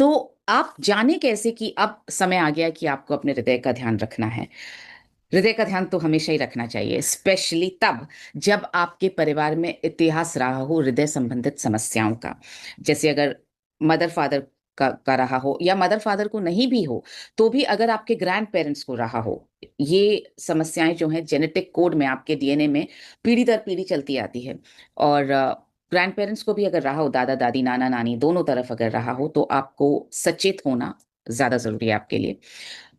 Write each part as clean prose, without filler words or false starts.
तो आप जाने कैसे कि अब समय आ गया कि आपको अपने हृदय का ध्यान रखना है? हृदय का ध्यान तो हमेशा ही रखना चाहिए, स्पेशली तब जब आपके परिवार में इतिहास रहा हो हृदय संबंधित समस्याओं का। जैसे अगर मदर फादर का रहा हो, या मदर फादर को नहीं भी हो, तो भी अगर आपके ग्रैंड पेरेंट्स को रहा हो, ये समस्याएं जो हैं जेनेटिक कोड में, आपके डीएनए में पीढ़ी दर पीढ़ी चलती आती है। और ग्रैंड पेरेंट्स को भी अगर रहा हो, दादा दादी नाना नानी दोनों तरफ अगर रहा हो, तो आपको सचेत होना ज्यादा जरूरी है आपके लिए।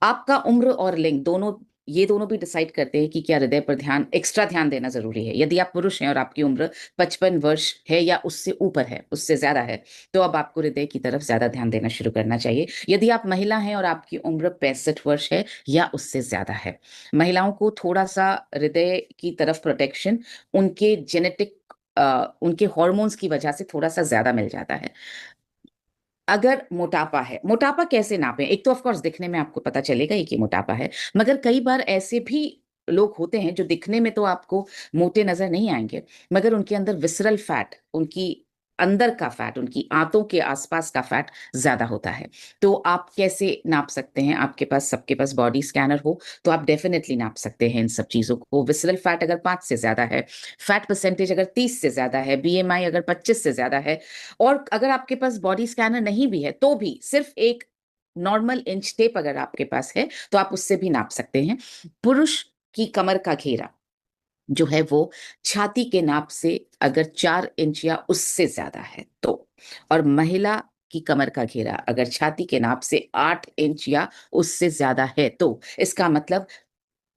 आपका उम्र और लिंग दोनों, ये दोनों भी डिसाइड करते हैं कि क्या हृदय पर ध्यान, एक्स्ट्रा ध्यान देना जरूरी है। यदि आप पुरुष हैं और आपकी उम्र 55 वर्ष है या उससे ऊपर है, उससे ज्यादा है, तो अब आपको हृदय की तरफ ज्यादा ध्यान देना शुरू करना चाहिए। यदि आप महिला हैं और आपकी उम्र 65 वर्ष है या उससे ज्यादा है, महिलाओं को थोड़ा सा हृदय की तरफ प्रोटेक्शन उनके जेनेटिक, उनके हॉर्मोन्स की वजह से थोड़ा सा ज्यादा मिल जाता है। अगर मोटापा है, मोटापा कैसे नापें? एक तो ऑफ कोर्स दिखने में आपको पता चलेगा ही कि मोटापा है, मगर कई बार ऐसे भी लोग होते हैं जो दिखने में तो आपको मोटे नजर नहीं आएंगे, मगर उनके अंदर विसरल फैट, उनकी अंदर का फैट, उनकी आंतों के आसपास का फैट ज्यादा होता है। तो आप कैसे नाप सकते हैं? आपके पास, सबके पास बॉडी स्कैनर हो तो आप डेफिनेटली नाप सकते हैं इन सब चीजों को। विसरल फैट अगर 5 से ज्यादा है, फैट परसेंटेज अगर 30 से ज्यादा है, बीएमआई अगर 25 से ज्यादा है, और अगर आपके पास बॉडी स्कैनर नहीं भी है तो भी सिर्फ एक नॉर्मल इंच टेप अगर आपके पास है तो आप उससे भी नाप सकते हैं। पुरुष की कमर का घेरा जो है वो छाती के नाप से अगर 4 इंच या उससे ज्यादा है तो, और महिला की कमर का घेरा अगर छाती के नाप से 8 इंच या उससे ज्यादा है, तो इसका मतलब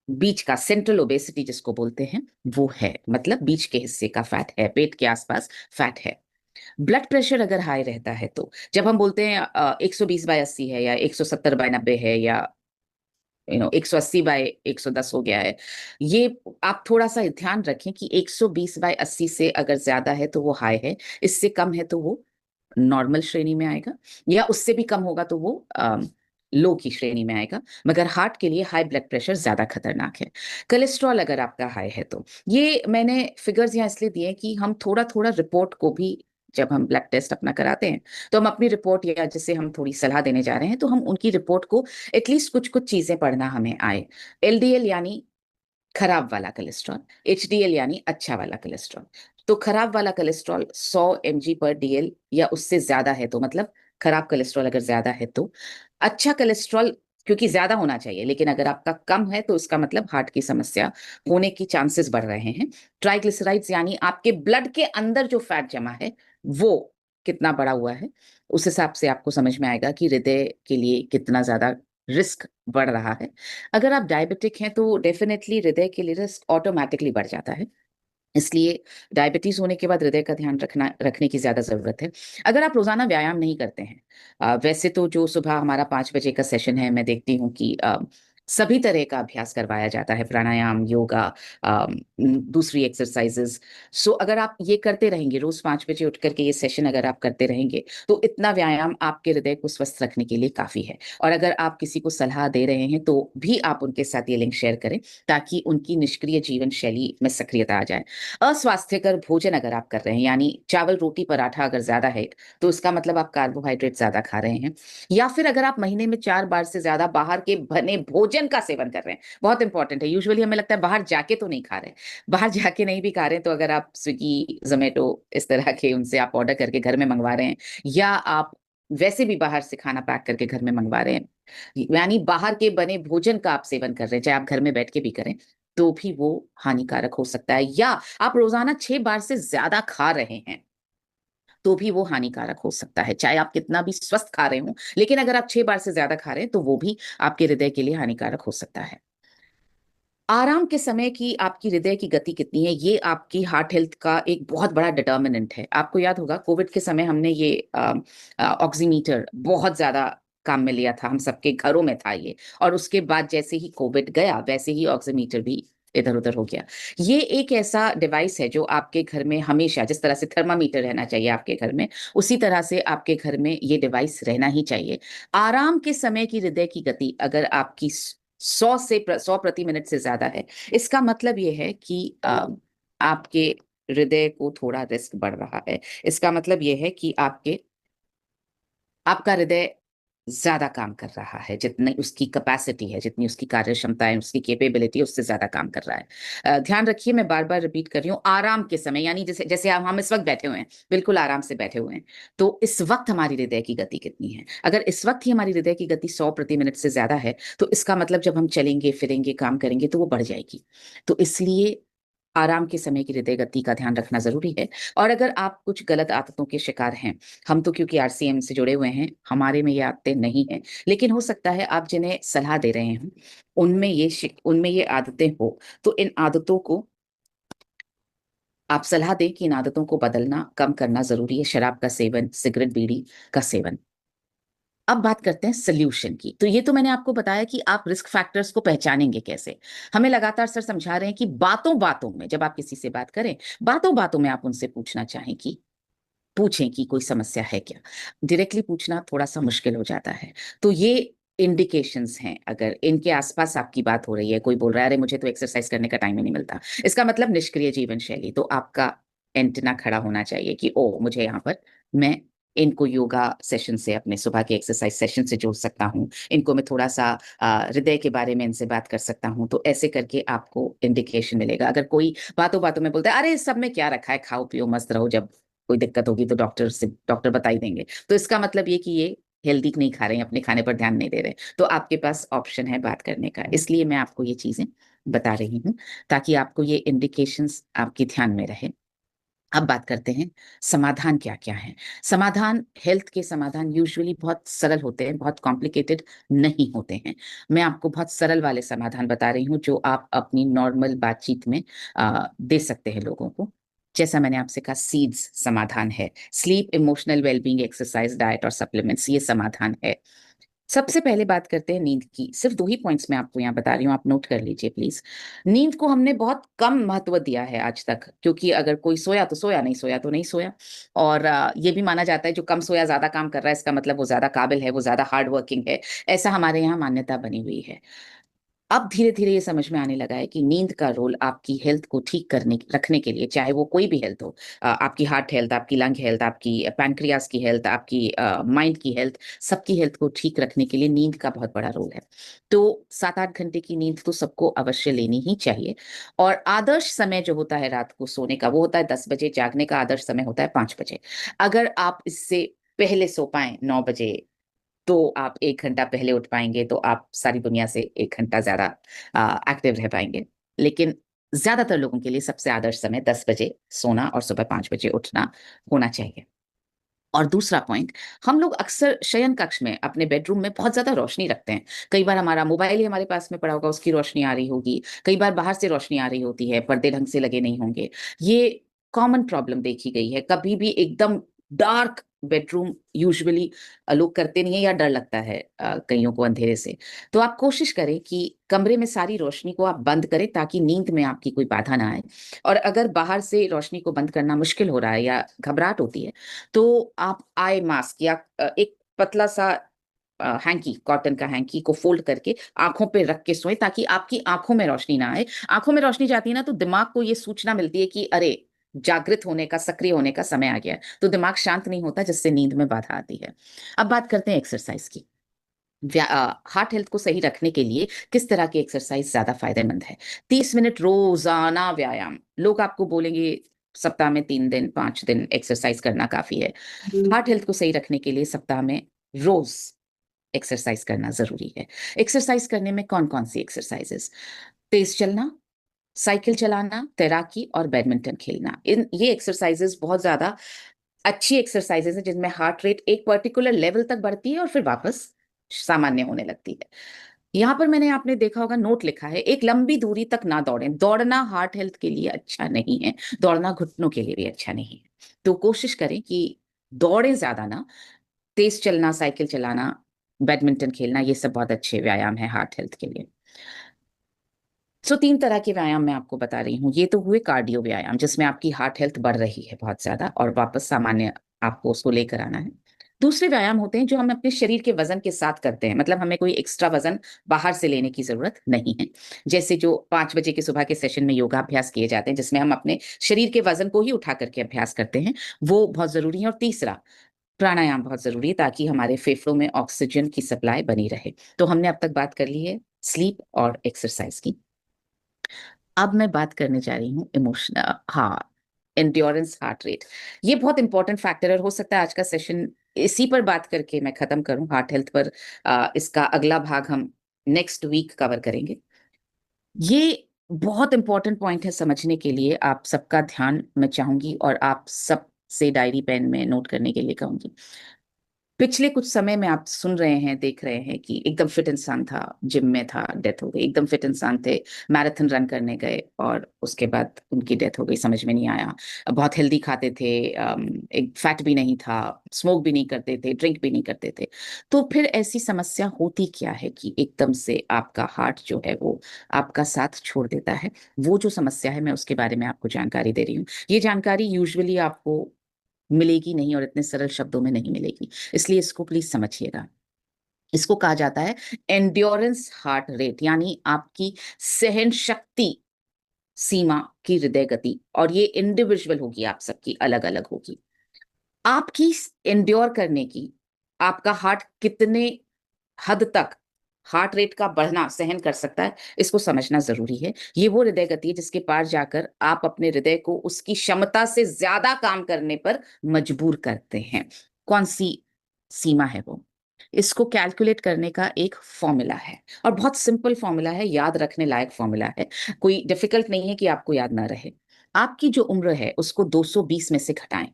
बीच का सेंट्रल ओबेसिटी जिसको बोलते हैं वो है, मतलब बीच के हिस्से का फैट है, पेट के आसपास फैट है। ब्लड प्रेशर अगर हाई रहता है, तो जब हम बोलते हैं 120/80 है या 170/90 है, या 180/110 हो गया है, ये आप थोड़ा सा ध्यान रखें कि 120/80 से अगर ज्यादा है तो वो हाई है, इससे कम है तो वो नॉर्मल श्रेणी में आएगा, या उससे भी कम होगा तो वो लो की श्रेणी में आएगा। मगर हार्ट के लिए हाई ब्लड प्रेशर ज्यादा खतरनाक है। कोलेस्ट्रॉल अगर आपका हाई है, तो ये मैंने फिगर्स यहाँ इसलिए दिए कि हम थोड़ा थोड़ा रिपोर्ट को भी, जब हम ब्लड टेस्ट अपना कराते हैं, तो हम अपनी रिपोर्ट, या जैसे हम थोड़ी सलाह देने जा रहे हैं तो हम उनकी रिपोर्ट को एटलीस्ट कुछ कुछ चीजें पढ़ना हमें आए। एलडीएल यानी खराब वाला कोलेस्ट्रॉल, एचडीएल यानी अच्छा वाला कोलेस्ट्रॉल। तो खराब वाला कोलेस्ट्रॉल 100 mg/dl या उससे ज्यादा है, तो मतलब खराब कोलेस्ट्रॉल अगर ज्यादा है तो। अच्छा कोलेस्ट्रॉल क्योंकि ज्यादा होना चाहिए, लेकिन अगर आपका कम है तो इसका मतलब हार्ट की समस्या होने की चांसेस बढ़ रहे हैं। ट्राइग्लिसराइड्स यानी आपके ब्लड के अंदर जो फैट जमा है वो कितना बढ़ा हुआ है, उस हिसाब से आपको समझ में आएगा कि हृदय के लिए कितना ज्यादा रिस्क बढ़ रहा है। अगर आप डायबिटिक हैं तो डेफिनेटली हृदय के लिए रिस्क ऑटोमेटिकली बढ़ जाता है। इसलिए डायबिटीज होने के बाद हृदय का ध्यान रखने की ज्यादा जरूरत है। अगर आप रोजाना व्यायाम नहीं करते हैं, वैसे तो जो सुबह हमारा 5 बजे का सेशन है, मैं देखती हूँ कि सभी तरह का अभ्यास करवाया जाता है, प्राणायाम, योगा, दूसरी एक्सरसाइजेस। सो अगर आप ये करते रहेंगे, रोज 5 बजे उठ करके ये सेशन अगर आप करते रहेंगे, तो इतना व्यायाम आपके हृदय को स्वस्थ रखने के लिए काफी है। और अगर आप किसी को सलाह दे रहे हैं तो भी आप उनके साथ ये लिंक शेयर करें, ताकि उनकी निष्क्रिय जीवन शैली में सक्रियता आ जाए। अस्वास्थ्यकर भोजन अगर आप कर रहे हैं, यानी चावल रोटी पराठा अगर ज्यादा है, तो इसका मतलब आप कार्बोहाइड्रेट ज्यादा खा रहे हैं। या फिर अगर आप महीने में 4 बार से ज्यादा बाहर के बने भोजन का सेवन कर रहे हैं, बहुत इंपॉर्टेंट है। यूजुअली हमें लगता है बाहर जाके तो नहीं खा रहे, बाहर जाके नहीं भी खा रहे हैं, तो अगर आप स्विगी, जोमेटो इस तरह के उनसे आप ऑर्डर करके घर में मंगवा रहे हैं, या आप वैसे भी बाहर से खाना पैक करके घर में मंगवा रहे हैं, यानी बाहर के बने भोजन का आप सेवन कर रहे हैं, चाहे आप घर में बैठ के भी करें, तो भी वो हानिकारक हो सकता है। या आप रोजाना 6 बार से ज्यादा खा रहे हैं, तो भी वो हानिकारक हो सकता है, चाहे आप कितना भी स्वस्थ खा रहे हो, लेकिन अगर आप 6 बार से ज्यादा खा रहे हैं तो वो भी आपके हृदय के लिए हानिकारक हो सकता है। आराम के समय की आपकी हृदय की गति कितनी है, ये आपकी हार्ट हेल्थ का एक बहुत बड़ा डिटर्मिनेंट है। आपको याद होगा कोविड के समय हमने ये ऑक्सीमीटर बहुत ज्यादा काम में लिया था, हम सबके घरों में था ये, और उसके बाद जैसे ही कोविड गया वैसे ही ऑक्सीमीटर भी इधर उधर हो गया। ये एक ऐसा डिवाइस है जो आपके घर में हमेशा, जिस तरह से थर्मामीटर रहना चाहिए आपके घर में, उसी तरह से आपके घर में ये डिवाइस रहना ही चाहिए। आराम के समय की हृदय की गति अगर आपकी 100 प्रति मिनट से ज्यादा है, इसका मतलब ये है कि आपके हृदय को थोड़ा रिस्क बढ़ रहा है। इसका मतलब ये है कि आपके आपका हृदय ज्यादा काम कर रहा है, जितनी उसकी कैपेसिटी है, जितनी उसकी कार्य क्षमता है, उसकी कैपेबिलिटी, उससे ज्यादा काम कर रहा है। ध्यान रखिए, मैं बार बार रिपीट कर रही हूँ, आराम के समय, यानी जैसे जैसे हम इस वक्त बैठे हुए हैं, बिल्कुल आराम से बैठे हुए हैं, तो इस वक्त हमारी हृदय की गति कितनी है? अगर इस वक्त ही हमारी हृदय की गति 100 प्रति मिनट से ज्यादा है, तो इसका मतलब जब हम चलेंगे फिरेंगे काम करेंगे तो वो बढ़ जाएगी। तो इसलिए आराम के समय की हृदय गति का ध्यान रखना जरूरी है। और अगर आप कुछ गलत आदतों के शिकार हैं, हम तो क्योंकि आरसीएम से जुड़े हुए हैं, हमारे में ये आदतें नहीं हैं, लेकिन हो सकता है आप जिन्हें सलाह दे रहे हैं उनमें ये आदतें हो, तो इन आदतों को आप सलाह दें कि इन आदतों को बदलना, कम करना जरूरी है। शराब का सेवन, सिगरेट, बीड़ी का सेवन। अब बात करते हैं सोल्यूशन की। तो ये तो मैंने आपको बताया कि आप रिस्क फैक्टर्स को पहचानेंगे कैसे। हमें लगातार सर समझा रहे हैं कि बातों बातों में जब आप किसी से बात करें, बातों बातों में आप उनसे पूछना चाहें कि पूछें कि कोई समस्या है क्या। डायरेक्टली पूछना थोड़ा सा मुश्किल हो जाता है। तो ये इंडिकेशंस हैं। अगर इनके आसपास आपकी बात हो रही है, कोई बोल रहा है अरे मुझे तो एक्सरसाइज करने का टाइम ही नहीं मिलता, इसका मतलब निष्क्रिय जीवन शैली, तो आपका एंटेना खड़ा होना चाहिए कि ओ, मुझे यहाँ पर मैं इनको योगा सेशन से, अपने सुबह के एक्सरसाइज सेशन से जोड़ सकता हूँ, इनको मैं थोड़ा सा हृदय के बारे में इनसे बात कर सकता हूँ। तो ऐसे करके आपको इंडिकेशन मिलेगा। अगर कोई बातों बातों में बोलता है अरे इस सब में क्या रखा है, खाओ पियो मस्त रहो, जब कोई दिक्कत होगी तो डॉक्टर बता ही देंगे, तो इसका मतलब ये कि ये हेल्दी नहीं खा रहे हैं, अपने खाने पर ध्यान नहीं दे रहे, तो आपके पास ऑप्शन है बात करने का। इसलिए मैं आपको ये चीजें बता रही हूँ, ताकि आपको ये इंडिकेशंस आपके ध्यान में रहे। अब बात करते हैं समाधान क्या क्या है। समाधान, हेल्थ के समाधान यूजुअली बहुत सरल होते हैं, बहुत कॉम्प्लिकेटेड नहीं होते हैं। मैं आपको बहुत सरल वाले समाधान बता रही हूँ जो आप अपनी नॉर्मल बातचीत में दे सकते हैं लोगों को। जैसा मैंने आपसे कहा, सीड्स समाधान है, sleep, emotional wellbeing, exercise, diet और सप्लीमेंट्स ये समाधान है। सबसे पहले बात करते हैं नींद की। सिर्फ 2 ही पॉइंट्स मैं आपको यहाँ बता रही हूँ, आप नोट कर लीजिए प्लीज। नींद को हमने बहुत कम महत्व दिया है आज तक, क्योंकि अगर कोई सोया तो सोया, नहीं सोया तो नहीं सोया। और ये भी माना जाता है जो कम सोया ज्यादा काम कर रहा है, इसका मतलब वो ज्यादा काबिल है, वो ज्यादा हार्ड वर्किंग है। ऐसा हमारे यहाँ मान्यता बनी हुई है। अब धीरे धीरे ये समझ में आने लगा है कि नींद का रोल आपकी हेल्थ को ठीक करने रखने के लिए, चाहे वो कोई भी हेल्थ हो, आपकी हार्ट हेल्थ, आपकी लंग हेल्थ, आपकी पैनक्रियास की हेल्थ, आपकी माइंड की हेल्थ, सबकी हेल्थ को ठीक रखने के लिए नींद का बहुत बड़ा रोल है। तो 7-8 घंटे की नींद तो सबको अवश्य लेनी ही चाहिए। और आदर्श समय जो होता है रात को सोने का, वो होता है 10 बजे। जागने का आदर्श समय होता है 5 बजे। अगर आप इससे पहले सो पाए 9 बजे, तो आप 1 घंटा पहले उठ पाएंगे, तो आप सारी दुनिया से 1 घंटा ज्यादा एक्टिव रह पाएंगे। लेकिन ज्यादातर लोगों के लिए सबसे आदर्श समय 10 बजे सोना और सुबह 5 बजे उठना होना चाहिए। और दूसरा पॉइंट, हम लोग अक्सर शयन कक्ष में, अपने बेडरूम में बहुत ज्यादा रोशनी रखते हैं। कई बार हमारा मोबाइल ही हमारे पास में पड़ा होगा, उसकी रोशनी आ रही होगी, कई बार बाहर से रोशनी आ रही होती है, पर्दे ढंग से लगे नहीं होंगे। ये कॉमन प्रॉब्लम देखी गई है। कभी भी एकदम डार्क बेडरूम यूजुअली लोग करते नहीं है, या डर लगता है कईयों को अंधेरे से। तो आप कोशिश करें कि कमरे में सारी रोशनी को आप बंद करें, ताकि नींद में आपकी कोई बाधा ना आए। और अगर बाहर से रोशनी को बंद करना मुश्किल हो रहा है या घबराहट होती है, तो आप आई मास्क या एक पतला सा हैंकी, कॉटन का हैंकी को फोल्ड करके आंखों पे रख के सोएं, ताकि आपकी आंखों में रोशनी ना आए। आंखों में रोशनी जाती है ना, तो दिमाग को ये सूचना मिलती है कि अरे, जागृत होने का, सक्रिय होने का समय आ गया है। तो दिमाग शांत नहीं होता, जिससे नींद में बाधा आती है। अब बात करते हैं एक्सरसाइज की। हार्ट हेल्थ को सही रखने के लिए किस तरह की एक्सरसाइज ज्यादा फायदेमंद है? 30 मिनट रोजाना व्यायाम। लोग आपको बोलेंगे सप्ताह में 3 दिन 5 दिन एक्सरसाइज करना काफी है। हार्ट हेल्थ को सही रखने के लिए सप्ताह में रोज एक्सरसाइज करना जरूरी है। एक्सरसाइज करने में कौन कौन सी एक्सरसाइजेस? तेज चलना, साइकिल चलाना, तैराकी और बैडमिंटन खेलना। इन ये एक्सरसाइजेस बहुत ज्यादा अच्छी एक्सरसाइजेस हैं, जिनमें हार्ट रेट एक पर्टिकुलर लेवल तक बढ़ती है और फिर वापस सामान्य होने लगती है। यहाँ पर मैंने, आपने देखा होगा, नोट लिखा है, एक लंबी दूरी तक ना दौड़ें। दौड़ना हार्ट हेल्थ के लिए अच्छा नहीं है, दौड़ना घुटनों के लिए भी अच्छा नहीं है। तो कोशिश करें कि दौड़ें ज्यादा ना। तेज चलना, साइकिल चलाना, बैडमिंटन खेलना, ये सब बहुत अच्छे व्यायाम है हार्ट हेल्थ के लिए। 3 तरह के व्यायाम मैं आपको बता रही हूँ। ये तो हुए कार्डियो व्यायाम, जिसमें आपकी हार्ट हेल्थ बढ़ रही है बहुत ज्यादा और वापस सामान्य आपको उसको लेकर आना है। दूसरे व्यायाम होते हैं जो हम अपने शरीर के वजन के साथ करते हैं, मतलब हमें कोई एक्स्ट्रा वजन बाहर से लेने की जरूरत नहीं है। जैसे जो 5 बजे के सुबह के सेशन में योगाभ्यास किए जाते हैं, जिसमें हम अपने शरीर के वजन को ही उठा करके अभ्यास करते हैं, वो बहुत जरूरी है। और तीसरा, प्राणायाम बहुत जरूरी है ताकि हमारे फेफड़ों में ऑक्सीजन की सप्लाई बनी रहे। तो हमने अब तक बात कर ली है स्लीप और एक्सरसाइज की। अब मैं बात करने जा रही हूँ इमोशनल, हाँ, एंड्योरेंस हार्ट रेट। ये बहुत इंपॉर्टेंट फैक्टर है, हो सकता है आज का सेशन इसी पर बात करके मैं खत्म करूं, हार्ट हेल्थ पर। इसका अगला भाग हम नेक्स्ट वीक कवर करेंगे। ये बहुत इंपॉर्टेंट पॉइंट है समझने के लिए, आप सबका ध्यान मैं चाहूंगी और आप सब से डायरी पेन में नोट करने के लिए कहूंगी। पिछले कुछ समय में आप सुन रहे हैं, देख रहे हैं कि एकदम फिट इंसान था, जिम में था, डेथ हो गई। एकदम फिट इंसान थे, मैराथन रन करने गए और उसके बाद उनकी डेथ हो गई, समझ में नहीं आया। बहुत हेल्दी खाते थे, एक फैट भी नहीं था, स्मोक भी नहीं करते थे, ड्रिंक भी नहीं करते थे। तो फिर ऐसी समस्या होती क्या है कि एकदम से आपका हार्ट जो है वो आपका साथ छोड़ देता है। वो जो समस्या है मैं उसके बारे में आपको जानकारी दे रही हूँ। ये जानकारी यूजुअली आपको मिलेगी नहीं और इतने सरल शब्दों में नहीं मिलेगी, इसलिए इसको प्लीज समझिएगा। इसको कहा जाता है एंड्योरेंस हार्ट रेट, यानी आपकी सहन शक्ति सीमा की हृदय गति। और ये इंडिविजुअल होगी, आप सबकी अलग अलग होगी। आपकी एंड्योर करने की, आपका हार्ट कितने हद तक हार्ट रेट का बढ़ना सहन कर सकता है, इसको समझना जरूरी है। ये वो हृदय गति है जिसके पार जाकर आप अपने हृदय को उसकी क्षमता से ज्यादा काम करने पर मजबूर करते हैं। कौन सी सीमा है वो? इसको कैलकुलेट करने का एक फॉर्मूला है, और बहुत सिंपल फॉर्मूला है, याद रखने लायक फॉर्मूला है। कोई डिफिकल्ट नहीं है कि आपको याद ना रहे। आपकी जो उम्र है उसको 220 में से घटाएं।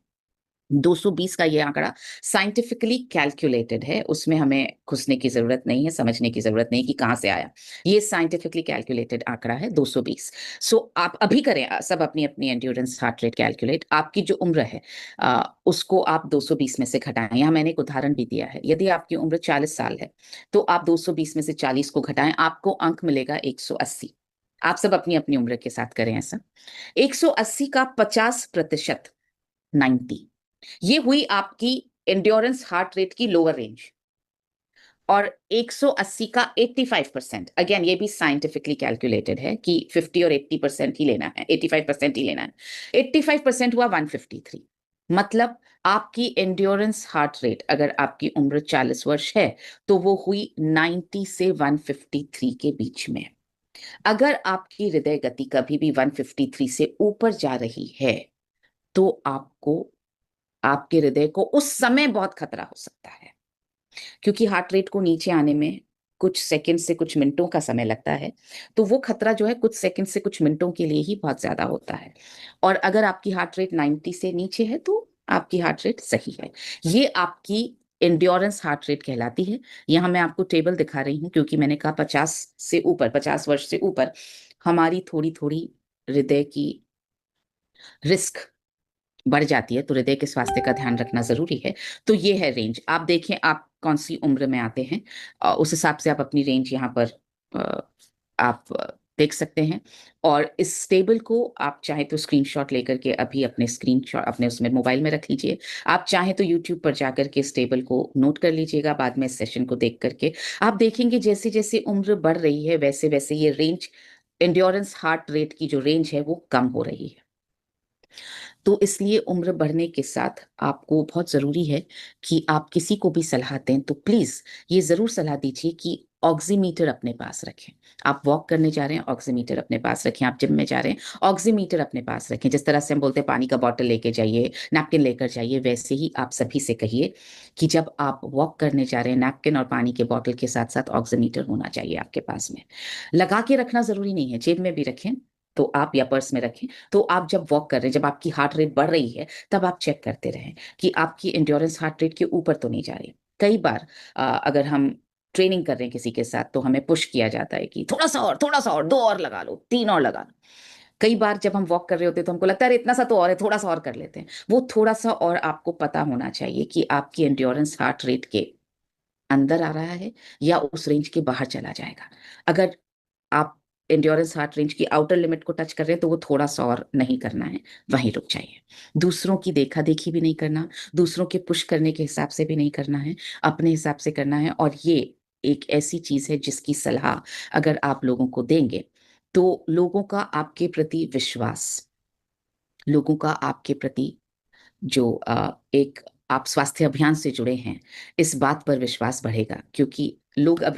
220 का ये आंकड़ा साइंटिफिकली कैलकुलेटेड है, उसमें हमें घुसने की जरूरत नहीं है, समझने की जरूरत नहीं कि कहां से आया। ये साइंटिफिकली कैलकुलेटेड आंकड़ा है 220। सो आप अभी करें सब अपनी अपनी एंड्योरेंस हार्ट रेट कैलकुलेट। आपकी जो उम्र है उसको आप 220 में से घटाएं। यहाँ मैंने एक उदाहरण भी दिया है, यदि आपकी उम्र 40 साल है तो आप 220 में से 40 को घटाएं, आपको अंक मिलेगा 180। आप सब अपनी अपनी उम्र के साथ करें ऐसा। 180 का 50%, 90, ये हुई आपकी एंड्योरेंस हार्ट रेट की लोअर रेंज। और 180 का 85%, अगेन ये भी साइंटिफिकली कैलकुलेटेड है कि 50 और 80% ही लेना है, 85% ही लेना है। 85% हुआ 153। मतलब आपकी एंड्योरेंस हार्ट रेट, अगर आपकी उम्र 40 वर्ष है तो वो हुई 90 से 153 के बीच में। अगर आपकी हृदय गति कभी भी 153 से ऊपर जा रही है तो आपको, आपके हृदय को उस समय बहुत खतरा हो सकता है, क्योंकि हार्ट रेट को नीचे आने में कुछ सेकंड से कुछ मिनटों का समय लगता है। तो वो खतरा जो है कुछ सेकंड से कुछ मिनटों के लिए ही बहुत ज्यादा होता है। और अगर आपकी हार्ट रेट 90 से नीचे है तो आपकी हार्ट रेट सही है। ये आपकी एंड्योरेंस हार्ट रेट कहलाती है। यहाँ मैं आपको टेबल दिखा रही हूँ, क्योंकि मैंने कहा 50 से ऊपर, 50 वर्ष से ऊपर हमारी थोड़ी थोड़ी हृदय की रिस्क बढ़ जाती है, तो हृदय के स्वास्थ्य का ध्यान रखना जरूरी है। तो ये है रेंज, आप देखें आप कौन सी उम्र में आते हैं, उस हिसाब से आप अपनी रेंज यहाँ पर आप देख सकते हैं। और इस टेबल को आप चाहे तो स्क्रीनशॉट लेकर के अभी अपने स्क्रीनशॉट अपने उसमें मोबाइल में रख लीजिए। आप चाहे तो यूट्यूब पर जाकर के इस टेबल को नोट कर लीजिएगा, बाद में इस सेशन को देख करके आप देखेंगे जैसे जैसे उम्र बढ़ रही है वैसे वैसे ये रेंज, एंड्योरेंस हार्ट रेट की जो रेंज है वो कम हो रही है। तो इसलिए उम्र बढ़ने के साथ आपको बहुत जरूरी है कि आप किसी को भी सलाह दें तो प्लीज ये जरूर सलाह दीजिए कि ऑक्सीमीटर अपने पास रखें। आप वॉक करने जा रहे हैं, ऑक्सीमीटर अपने पास रखें। आप जिम में जा रहे हैं, ऑक्सीमीटर अपने पास रखें। जिस तरह से हम बोलते हैं पानी का बॉटल लेके जाइए, नैपकिन लेकर जाइए, वैसे ही आप सभी से कहिए कि जब आप वॉक करने जा रहे हैं नैपकिन और पानी के बॉटल के साथ साथ ऑक्सीमीटर होना चाहिए आपके पास में। लगा के रखना जरूरी नहीं है, जेब में भी रखें तो आप, या पर्स में रखें। तो आप जब वॉक कर रहे हैं, जब आपकी हार्ट रेट बढ़ रही है, तब आप चेक करते रहें कि आपकी एंड्योरेंस हार्ट रेट के ऊपर तो नहीं जा रही। कई बार अगर हम ट्रेनिंग कर रहे हैं किसी के साथ तो हमें पुश किया जाता है कि थोड़ा सा और, थोड़ा सा और, 2 और लगा लो, 3 और लगा लो। कई बार जब हम वॉक कर रहे होते हैं तो हमको लगता है अरे इतना सा तो और है, थोड़ा सा और कर लेते हैं। वो थोड़ा सा और आपको पता होना चाहिए कि आपकी एंड्योरेंस हार्ट रेट के अंदर आ रहा है या उस रेंज के बाहर चला जाएगा। अगर आप एंड्योरेंस हार्ट रेंज की आउटर लिमिट को टच कर रहे हैं तो वो थोड़ा सा और नहीं करना है, वहीं रुक जाइए। दूसरों की देखा देखी भी नहीं करना, दूसरों के पुश करने के हिसाब से भी नहीं करना है, अपने हिसाब से करना है। और ये एक ऐसी चीज है जिसकी सलाह अगर आप लोगों को देंगे तो लोगों का आपके प्रति विश्वास, लोगों का आपके प्रति जो एक आप स्वास्थ्य अभियान से जुड़े हैं, इस बात पर विश्वास बढ़ेगा, क्योंकि लोग अभी